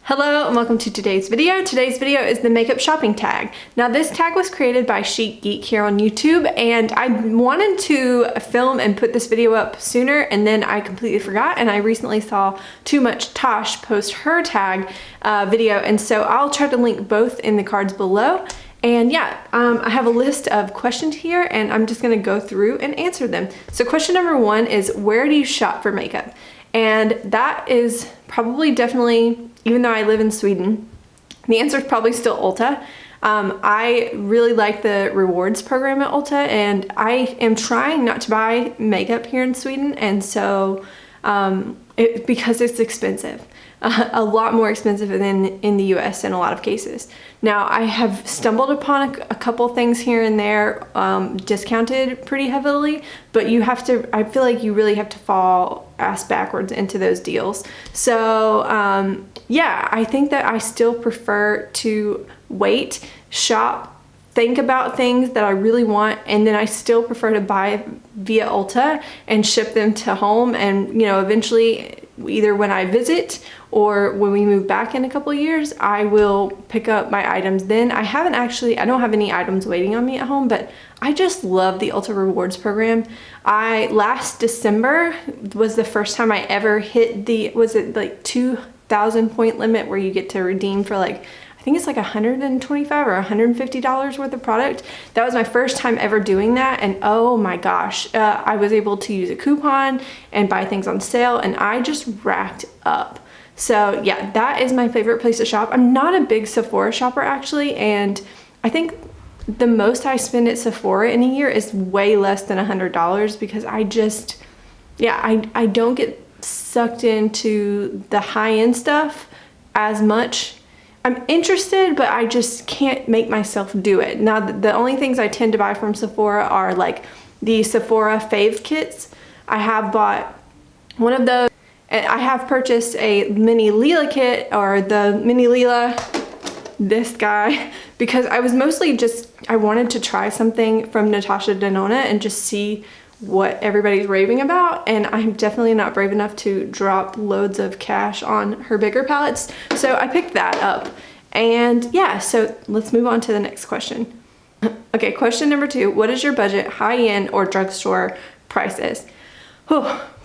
Hello and welcome to today's video. Today's video is the makeup shopping tag. Now this tag was created by Chic Geek here on YouTube, and I wanted to film and put this video up sooner, and then I completely forgot, and I recently saw Much Tash post her tag video, and so I'll try to link both in the cards below. And yeah, I have a list of questions here, and I'm just gonna go through and answer them. So question number one is, where do you shop for makeup? And that is probably definitely, even though I live in Sweden, the answer is probably still Ulta. I really like the rewards program at Ulta, and I am trying not to buy makeup here in Sweden, and so because it's expensive. A lot more expensive than in the US in a lot of cases. Now I have stumbled upon a couple things here and there discounted pretty heavily, but you have to, I feel like you really have to fall ass backwards into those deals. So yeah, I think that I still prefer to wait, shop, think about things that I really want, and then I still prefer to buy via Ulta and ship them to home, and you know, eventually either when I visit or when we move back in a couple of years, I will pick up my items then. I don't have any items waiting on me at home, but I just love the Ulta Rewards program. Last December was the first time I ever hit the, was it like 2,000 point limit where you get to redeem for like, I think it's like $125 or $150 worth of product. That was my first time ever doing that, and oh my gosh, I was able to use a coupon and buy things on sale, and I just racked up. So yeah, that is my favorite place to shop. I'm not a big Sephora shopper actually, and I think the most I spend at Sephora in a year is way less than $100, because I just, yeah, I don't get sucked into the high-end stuff as much. I'm interested, but I just can't make myself do it. Now, the only things I tend to buy from Sephora are like the Sephora fave kits. I have bought one of those, and I have purchased a mini Lila kit, or the mini Lila, this guy, because I was mostly just, I wanted to try something from Natasha Denona and just see what everybody's raving about, and I'm definitely not brave enough to drop loads of cash on her bigger palettes, so I picked that up. And yeah, so let's move on to the next question. Okay, question number two, what is your budget, high-end or drugstore prices?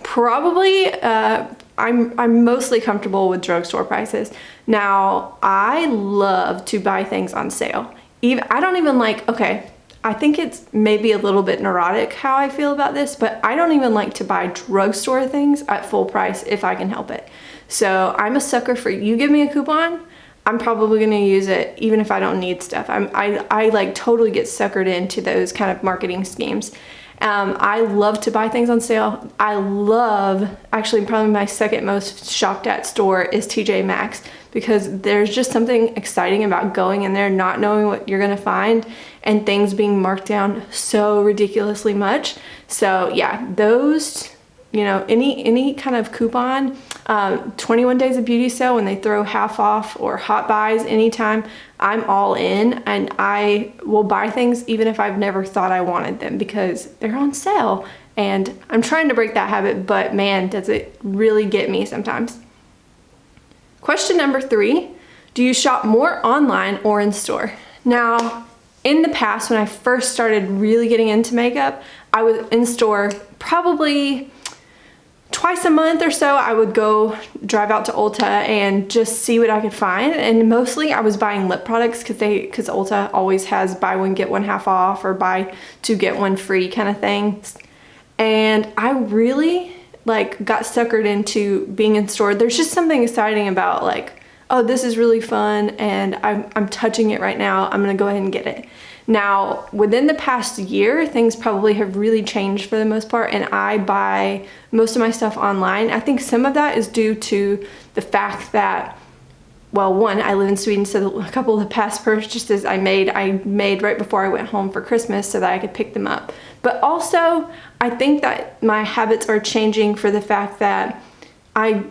Probably I'm mostly comfortable with drugstore prices. Now I love to buy things on sale. I don't even like, okay, I think it's maybe a little bit neurotic how I feel about this, but I don't even like to buy drugstore things at full price if I can help it. So I'm a sucker for, you give me a coupon, I'm probably gonna use it even if I don't need stuff. I like totally get suckered into those kind of marketing schemes. I love to buy things on sale. I love, actually probably my second most shopped at store is TJ Maxx, because there's just something exciting about going in there, not knowing what you're gonna find, and things being marked down so ridiculously much. So yeah, those, you know, any kind of coupon, 21 days of beauty sale when they throw half off, or hot buys anytime, I'm all in, and I will buy things even if I've never thought I wanted them because they're on sale. And I'm trying to break that habit, but man, does it really get me sometimes. Question number three, do you shop more online or in store? Now, in the past, when I first started really getting into makeup, I was in store probably twice a month or so. I would go drive out to Ulta and just see what I could find, and mostly I was buying lip products because Ulta always has buy one get one half off, or buy two get one free kind of things. And I really like got suckered into being in store. There's just something exciting about like, oh, this is really fun, and I'm touching it right now, I'm gonna go ahead and get it. Now, within the past year, things probably have really changed for the most part, and I buy most of my stuff online. I think some of that is due to the fact that, well, one, I live in Sweden, so a couple of the past purchases I made right before I went home for Christmas so that I could pick them up. But also, I think that my habits are changing for the fact that I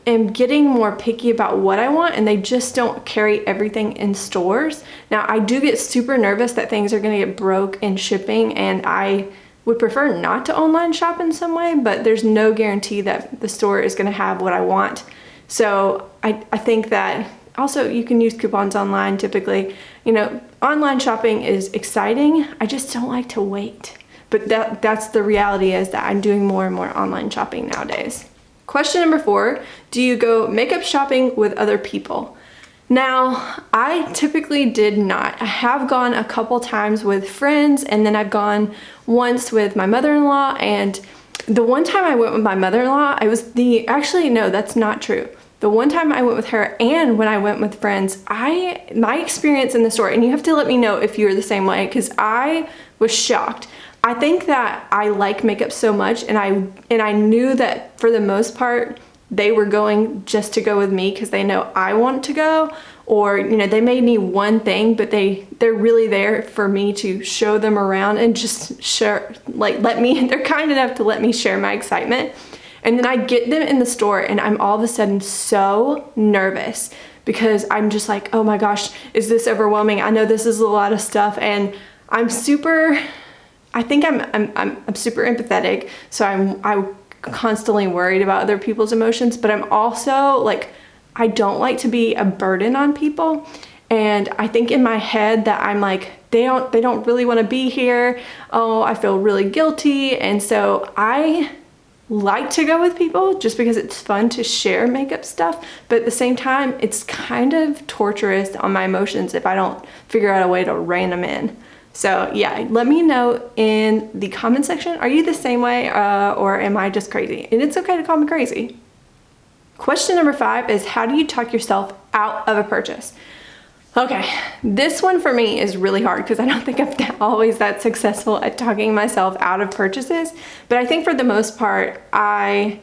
am getting more picky about what I want, and they just don't carry everything in stores. Now, I do get super nervous that things are gonna get broke in shipping, and I would prefer not to online shop in some way, but there's no guarantee that the store is gonna have what I want. So I think that also you can use coupons online typically. You know, online shopping is exciting. I just don't like to wait. But that's the reality, is that I'm doing more and more online shopping nowadays. Question number 4, do you go makeup shopping with other people? Now, I typically did not. I have gone a couple times with friends, and then I've gone once with my mother-in-law, and the one time I went with my mother-in-law, actually, no, that's not true. The one time I went with her and when I went with friends, my experience in the store, and you have to let me know if you're the same way, because I was shocked. I think that I like makeup so much, and I knew that for the most part, they were going just to go with me because they know I want to go, or, you know, they may need one thing, but they're really there for me to show them around and just share, like, they're kind enough to let me share my excitement. And then I get them in the store and I'm all of a sudden so nervous because I'm just like, oh my gosh, is this overwhelming? I know this is a lot of stuff, and I'm super empathetic, so I'm constantly worried about other people's emotions, but I'm also like, I don't like to be a burden on people. And I think in my head that I'm like, they don't really want to be here. Oh, I feel really guilty. And so I like to go with people just because it's fun to share makeup stuff. But at the same time, it's kind of torturous on my emotions if I don't figure out a way to rein them in. So yeah, let me know in the comment section, are you the same way or am I just crazy? And it's okay to call me crazy. Question number 5 is, how do you talk yourself out of a purchase? Okay, this one for me is really hard because I don't think I'm always that successful at talking myself out of purchases, but I think for the most part, I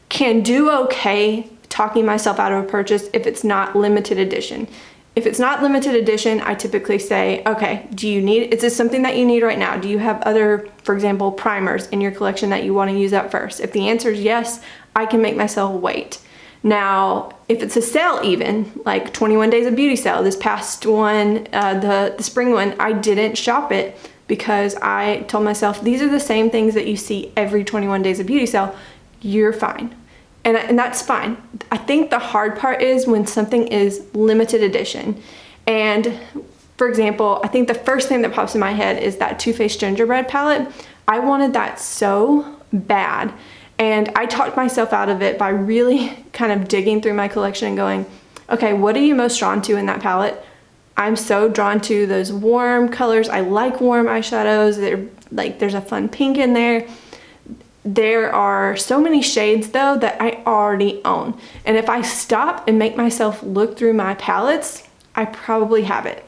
can do okay talking myself out of a purchase if it's not limited edition. If it's not limited edition, I typically say, okay, is this something that you need right now? Do you have other, for example, primers in your collection that you want to use up first? If the answer is yes, I can make myself wait. Now, if it's a sale even, like 21 Days of Beauty sale, this past one, the spring one, I didn't shop it because I told myself, these are the same things that you see every 21 Days of Beauty sale, you're fine. And that's fine. I think the hard part is when something is limited edition. And for example, I think the first thing that pops in my head is that Too Faced Gingerbread palette. I wanted that so bad. And I talked myself out of it by really kind of digging through my collection and going, okay, what are you most drawn to in that palette? I'm so drawn to those warm colors. I like warm eyeshadows. There's a fun pink in there. There are so many shades though that I already own. And if I stop and make myself look through my palettes, I probably have it.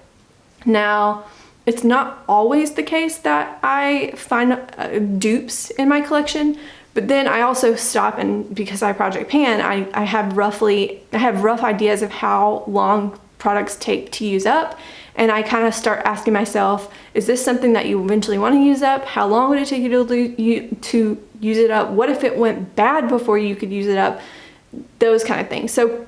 Now, it's not always the case that I find dupes in my collection, but then I also stop, and because I project pan, I have rough ideas of how long products take to use up. And I kind of start asking myself, is this something that you eventually want to use up? How long would it take you to use it up? What if it went bad before you could use it up? Those kind of things. So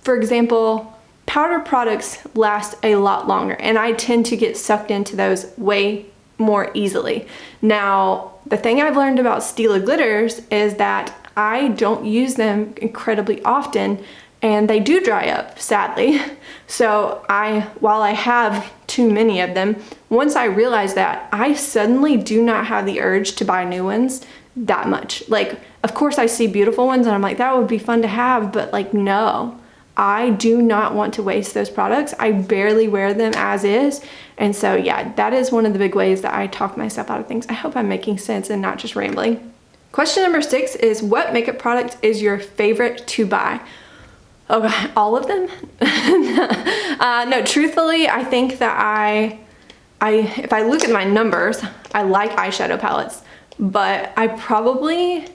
for example, powder products last a lot longer, and I tend to get sucked into those way more easily. Now, the thing I've learned about Stila glitters is that I don't use them incredibly often, and they do dry up, sadly. So while I have too many of them, once I realize that, I suddenly do not have the urge to buy new ones that much. Like, of course I see beautiful ones and I'm like, that would be fun to have, but like, no, I do not want to waste those products. I barely wear them as is. And so yeah, that is one of the big ways that I talk myself out of things. I hope I'm making sense and not just rambling. Question number 6 is, what makeup product is your favorite to buy? Okay, all of them? No, truthfully, I think that if I look at my numbers, I like eyeshadow palettes, but I probably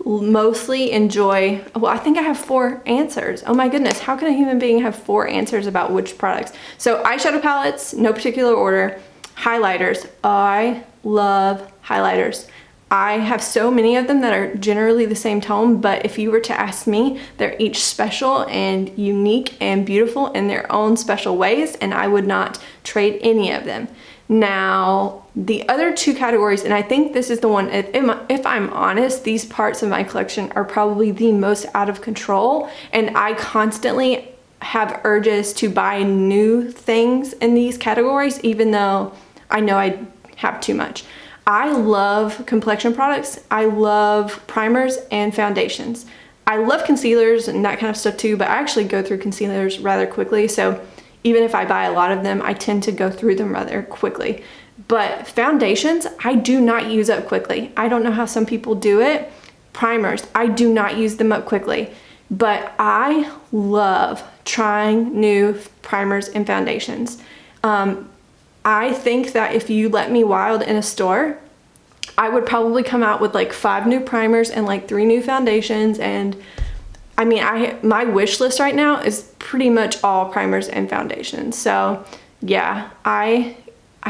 mostly enjoy, well, I think I have 4 answers. Oh my goodness, how can a human being have 4 answers about which products? So eyeshadow palettes, no particular order. Highlighters, I love highlighters. I have so many of them that are generally the same tone, but if you were to ask me, they're each special and unique and beautiful in their own special ways, and I would not trade any of them. Now, the other two categories, and I think this is the one, if I'm honest, these parts of my collection are probably the most out of control, and I constantly have urges to buy new things in these categories, even though I know I have too much. I love complexion products. I love primers and foundations. I love concealers and that kind of stuff too, but I actually go through concealers rather quickly. So even if I buy a lot of them, I tend to go through them rather quickly. But foundations, I do not use up quickly. I don't know how some people do it. Primers, I do not use them up quickly. But I love trying new primers and foundations. I think that if you let me wild in a store, I would probably come out with like 5 new primers and like 3 new foundations. And I mean, my wish list right now is pretty much all primers and foundations. So yeah, I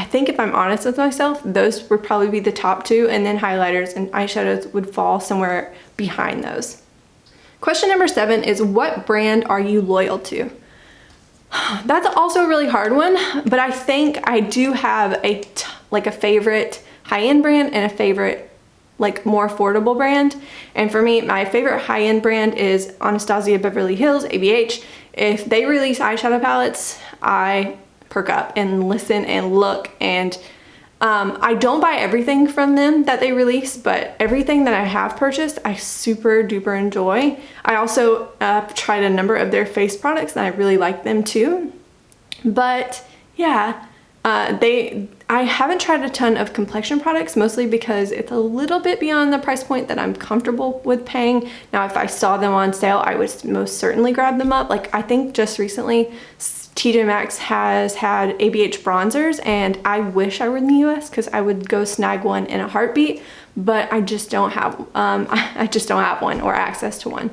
think if I'm honest with myself, those would probably be the top 2, and then highlighters and eyeshadows would fall somewhere behind those. Question number 7 is, what brand are you loyal to? That's also a really hard one, but I think I do have a favorite high-end brand and a favorite like more affordable brand. And for me, my favorite high-end brand is Anastasia Beverly Hills, ABH. If they release eyeshadow palettes, I perk up and listen and look, and I don't buy everything from them that they release, but everything that I have purchased, I super duper enjoy. I also tried a number of their face products and I really like them too. But yeah, I haven't tried a ton of complexion products, mostly because it's a little bit beyond the price point that I'm comfortable with paying. Now, if I saw them on sale, I would most certainly grab them up. Like, I think just recently, TJ Maxx has had ABH bronzers, and I wish I were in the US because I would go snag one in a heartbeat, but I just don't have, I just don't have one or access to one.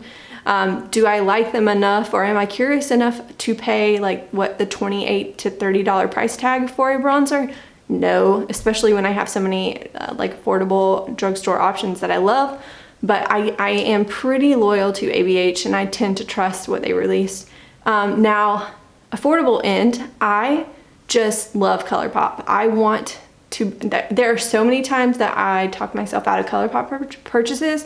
Do I like them enough, or am I curious enough to pay like what the $28 to $30 price tag for a bronzer? No, especially when I have so many like affordable drugstore options that I love. But I am pretty loyal to ABH, and I tend to trust what they release. Now, affordable end, I just love ColourPop. I want to, there are so many times that I talk myself out of ColourPop purchases.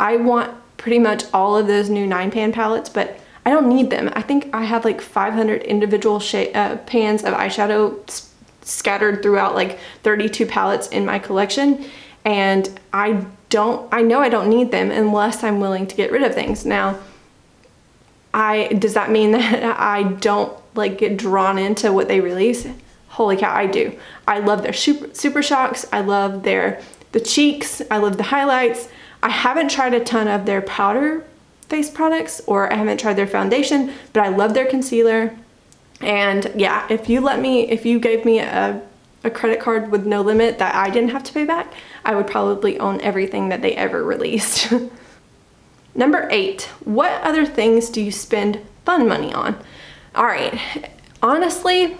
I want pretty much all of those new 9-pan palettes, but I don't need them. I think I have like 500 individual pans of eyeshadow scattered throughout like 32 palettes in my collection, and I know I don't need them unless I'm willing to get rid of things. Now, does that mean that I don't like get drawn into what they release? Holy cow, I do. I love their super shocks. I love the cheeks. I love the highlights. I haven't tried a ton of their powder face products, or I haven't tried their foundation, but I love their concealer. And yeah, if you gave me a credit card with no limit that I didn't have to pay back, I would probably own everything that they ever released. Number 8, what other things do you spend fun money on? All right, honestly,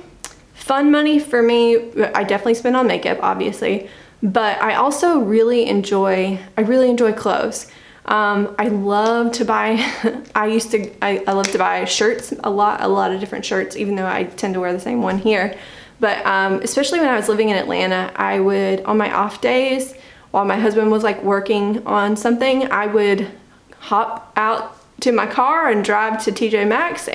fun money for me, I definitely spend on makeup, obviously, but I also really enjoy clothes. I love to buy, I love to buy shirts, a lot of different shirts, even though I tend to wear the same one here. But especially when I was living in Atlanta, I would, on my off days, while my husband was like working on something, I would hop out to my car and drive to TJ Maxx,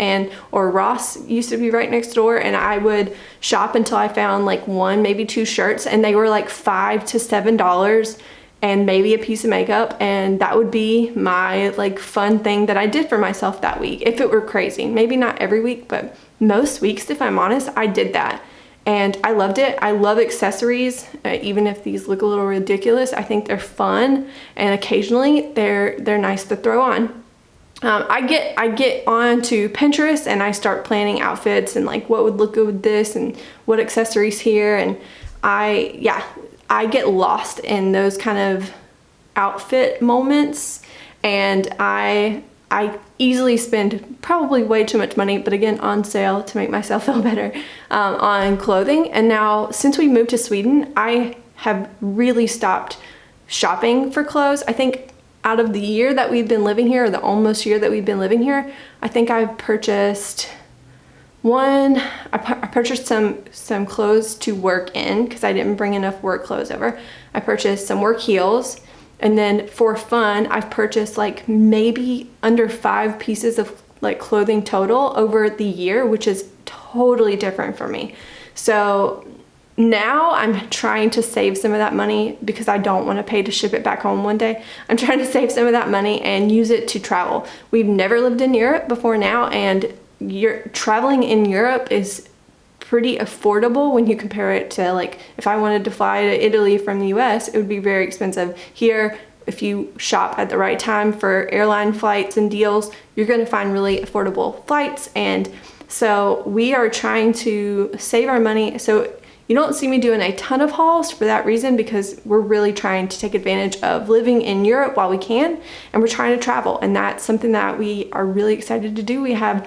or Ross used to be right next door, and I would shop until I found like 1, maybe 2 shirts, and they were like $5 to $7 and maybe a piece of makeup, and that would be my like fun thing that I did for myself that week, if it were crazy. Maybe not every week, but most weeks, if I'm honest, I did that. And I loved it. I love accessories, even if these look a little ridiculous. I think they're fun, and occasionally they're nice to throw on. I get onto Pinterest and I start planning outfits and like what would look good with this and what accessories here, and I get lost in those kind of outfit moments, and I easily spend probably way too much money, but again, on sale to make myself feel better, on clothing. And now, since we moved to Sweden, I have really stopped shopping for clothes. I think out of the year that we've been living here, or the almost year that we've been living here, I think I've purchased I purchased some clothes to work in because I didn't bring enough work clothes over. I purchased some work heels, and then for fun, I've purchased like maybe under 5 pieces of like clothing total over the year, which is totally different for me. So now I'm trying to save some of that money because I don't want to pay to ship it back home one day. I'm trying to save some of that money and use it to travel. We've never lived in Europe before now, and traveling in Europe is pretty affordable when you compare it to, like, if I wanted to fly to Italy from the US, it would be very expensive. Here, if you shop at the right time for airline flights and deals, you're going to find really affordable flights. And so we are trying to save our money. So you don't see me doing a ton of hauls for that reason, because we're really trying to take advantage of living in Europe while we can, and we're trying to travel, and that's something that we are really excited to do. We have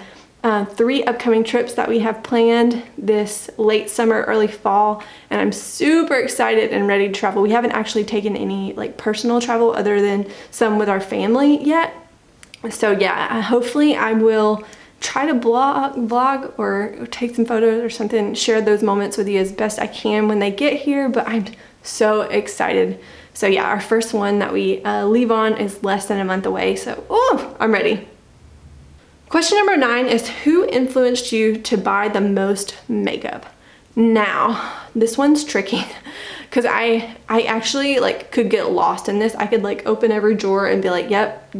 3 upcoming trips that we have planned this late summer, early fall, and I'm super excited and ready to travel. We haven't actually taken any like personal travel other than some with our family yet. So yeah, hopefully I will try to vlog or take some photos or something, share those moments with you as best I can when they get here, but I'm so excited. So yeah, our first one that we leave on is less than a month away, so I'm ready. Question number 9 is, who influenced you to buy the most makeup? Now, this one's tricky because I actually like could get lost in this. I could like open every drawer and be like, yep,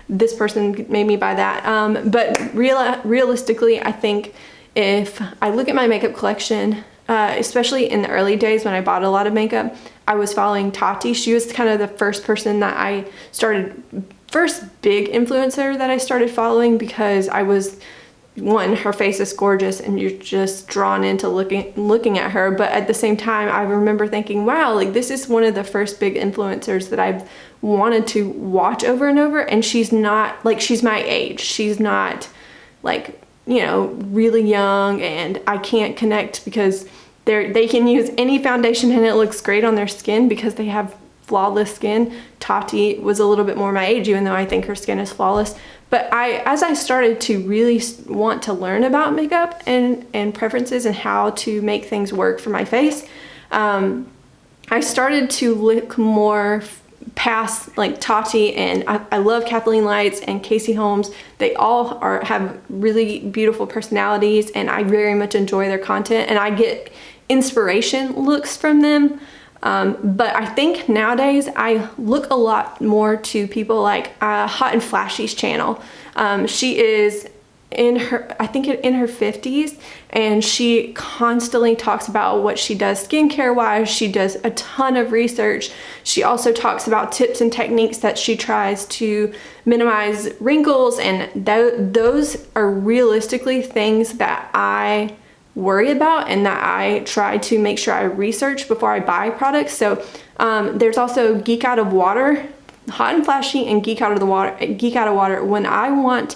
this person made me buy that. But realistically, I think if I look at my makeup collection, especially in the early days when I bought a lot of makeup, I was following Tati. She was kind of the first person that I started, first big influencer that I started following, because I was, one, her face is gorgeous and you're just drawn into looking at her. But at the same time, I remember thinking, wow, like this is one of the first big influencers that I've wanted to watch over and over. And she's not like, she's my age. She's not like, you know, really young, and I can't connect because they can use any foundation and it looks great on their skin because they have flawless skin. Tati was a little bit more my age, even though I think her skin is flawless. But as I started to really want to learn about makeup and preferences and how to make things work for my face, I started to look more past like Tati, and I love Kathleen Lights and Casey Holmes. They all have really beautiful personalities, and I very much enjoy their content, and I get inspiration looks from them. But I think nowadays I look a lot more to people like Hot and Flashy's channel. She is in her 50s, and she constantly talks about what she does skincare wise. She does a ton of research. She also talks about tips and techniques that she tries to minimize wrinkles, and those are realistically things that I worry about and that I try to make sure I research before I buy products. So there's also Geek Out of Water, Hot and Flashy, and Geek Out of Water. When I want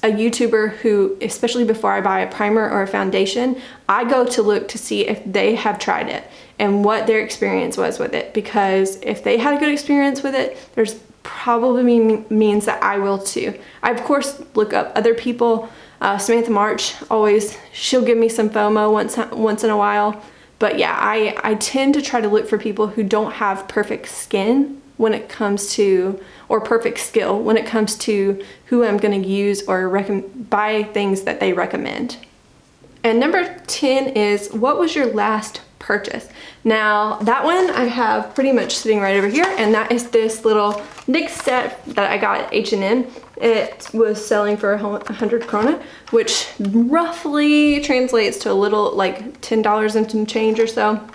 a YouTuber who, especially before I buy a primer or a foundation, I go to look to see if they have tried it and what their experience was with it, because if they had a good experience with it, there's probably means that I will too. I of course look up other people. Samantha March, she'll give me some FOMO once in a while. But yeah, I tend to try to look for people who don't have perfect skin when it comes to, or perfect skill when it comes to who I'm going to use or buy things that they recommend. And number 10 is, what was your last purchase? Now that one I have pretty much sitting right over here, and that is this little NYX set that I got at H&M. It was selling for 100 krona, which roughly translates to a little like $10 and some change or so.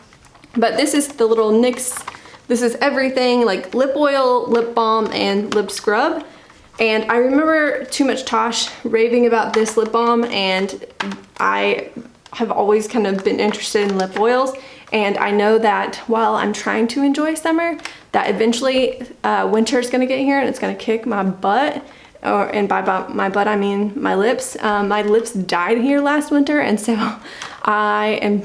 But this is the little NYX, this is everything like lip oil, lip balm, and lip scrub. And I remember Too Much Tash raving about this lip balm, and I have always kind of been interested in lip oils. And I know that while I'm trying to enjoy summer, that eventually winter is gonna get here and it's gonna kick my butt. And by my butt I mean my lips. My lips died here last winter, and so I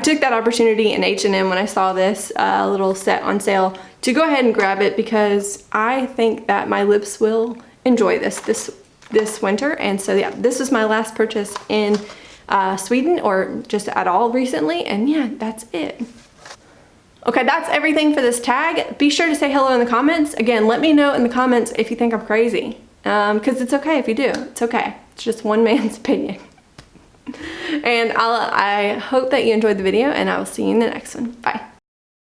took that opportunity in H&M when I saw this little set on sale to go ahead and grab it, because I think that my lips will enjoy this. This this winter. And so yeah, this was my last purchase in Sweden, or just at all recently. And yeah, that's it. Okay, that's everything for this tag. Be sure to say hello in the comments. Again, let me know in the comments if you think I'm crazy. Because it's okay if you do. It's okay. It's just one man's opinion. And I hope that you enjoyed the video, and I will see you in the next one. Bye.